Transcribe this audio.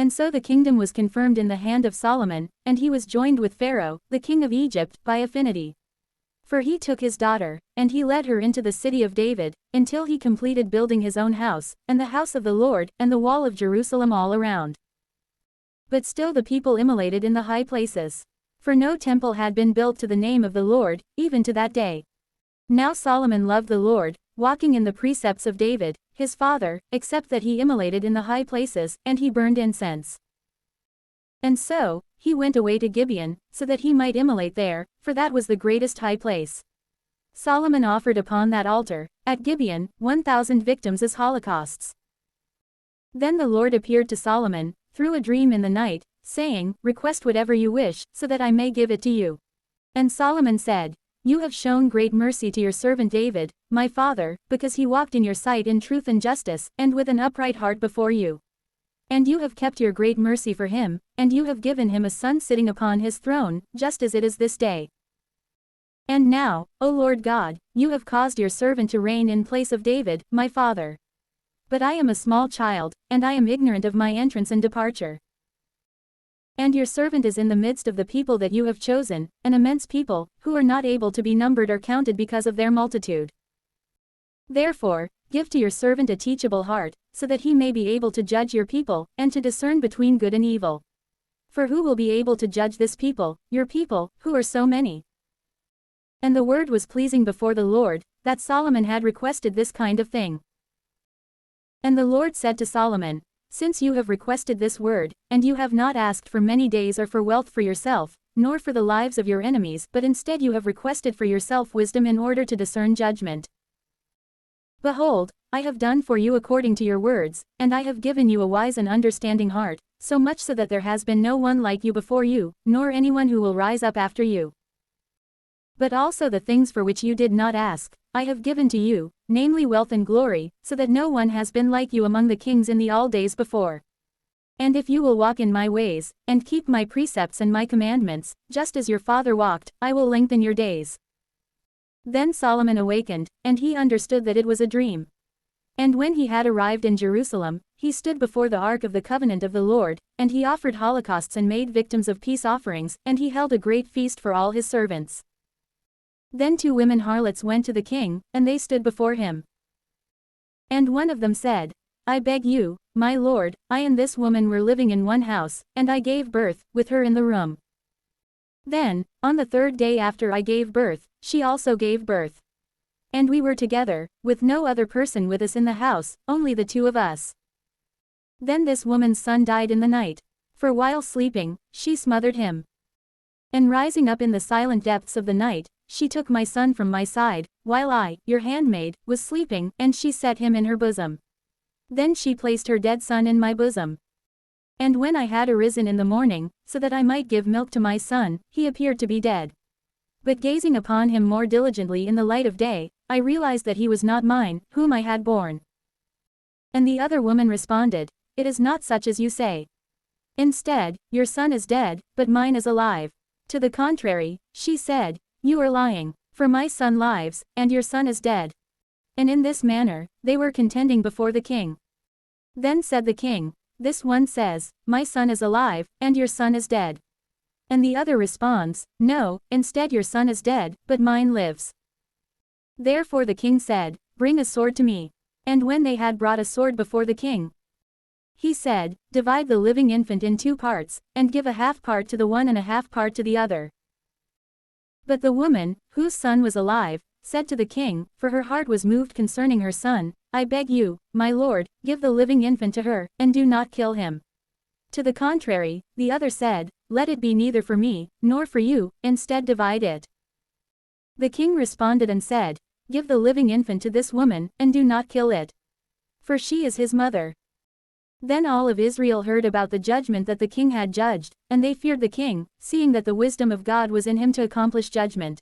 And so the kingdom was confirmed in the hand of Solomon, and he was joined with Pharaoh, the king of Egypt, by affinity. For he took his daughter, and he led her into the city of David, until he completed building his own house, and the house of the Lord, and the wall of Jerusalem all around. But still the people immolated in the high places. For no temple had been built to the name of the Lord, even to that day. Now Solomon loved the Lord, walking in the precepts of David, his father, except that he immolated in the high places, and he burned incense. And so, he went away to Gibeon, so that he might immolate there, for that was the greatest high place. Solomon offered upon that altar, at Gibeon, 1,000 victims as holocausts. Then the Lord appeared to Solomon, through a dream in the night, saying, Request whatever you wish, so that I may give it to you. And Solomon said, You have shown great mercy to your servant David, my father, because he walked in your sight in truth and justice, and with an upright heart before you. And you have kept your great mercy for him, and you have given him a son sitting upon his throne, just as it is this day. And now, O Lord God, you have caused your servant to reign in place of David, my father. But I am a small child, and I am ignorant of my entrance and departure. And your servant is in the midst of the people that you have chosen, an immense people, who are not able to be numbered or counted because of their multitude. Therefore, give to your servant a teachable heart, so that he may be able to judge your people, and to discern between good and evil. For who will be able to judge this people, your people, who are so many? And the word was pleasing before the Lord, that Solomon had requested this kind of thing. And the Lord said to Solomon, Since you have requested this word, and you have not asked for many days or for wealth for yourself, nor for the lives of your enemies, but instead you have requested for yourself wisdom in order to discern judgment. Behold, I have done for you according to your words, and I have given you a wise and understanding heart, so much so that there has been no one like you before you, nor anyone who will rise up after you. But also the things for which you did not ask, I have given to you, namely wealth and glory, so that no one has been like you among the kings in the all days before. And if you will walk in my ways, and keep my precepts and my commandments, just as your father walked, I will lengthen your days. Then Solomon awakened, and he understood that it was a dream. And when he had arrived in Jerusalem, he stood before the ark of the covenant of the Lord, and he offered holocausts and made victims of peace offerings, and he held a great feast for all his servants. Then 2 women harlots went to the king, and they stood before him. And one of them said, I beg you, my lord, I and this woman were living in one house, and I gave birth, with her in the room. Then, on the 3rd day after I gave birth, she also gave birth. And we were together, with no other person with us in the house, only the 2 of us. Then this woman's son died in the night. For while sleeping, she smothered him. And rising up in the silent depths of the night, she took my son from my side, while I, your handmaid, was sleeping, and she set him in her bosom. Then she placed her dead son in my bosom. And when I had arisen in the morning, so that I might give milk to my son, he appeared to be dead. But gazing upon him more diligently in the light of day, I realized that he was not mine, whom I had borne. And the other woman responded, It is not such as you say. Instead, your son is dead, but mine is alive. To the contrary, she said, You are lying, for my son lives, and your son is dead. And in this manner, they were contending before the king. Then said the king, This one says, My son is alive, and your son is dead. And the other responds, No, instead your son is dead, but mine lives. Therefore the king said, Bring a sword to me. And when they had brought a sword before the king, he said, Divide the living infant in 2 parts, and give a half part to the one and a half part to the other. But the woman, whose son was alive, said to the king, for her heart was moved concerning her son, I beg you, my lord, give the living infant to her, and do not kill him. To the contrary, the other said, Let it be neither for me, nor for you, instead divide it. The king responded and said, Give the living infant to this woman, and do not kill it. For she is his mother. Then all of Israel heard about the judgment that the king had judged, and they feared the king, seeing that the wisdom of God was in him to accomplish judgment.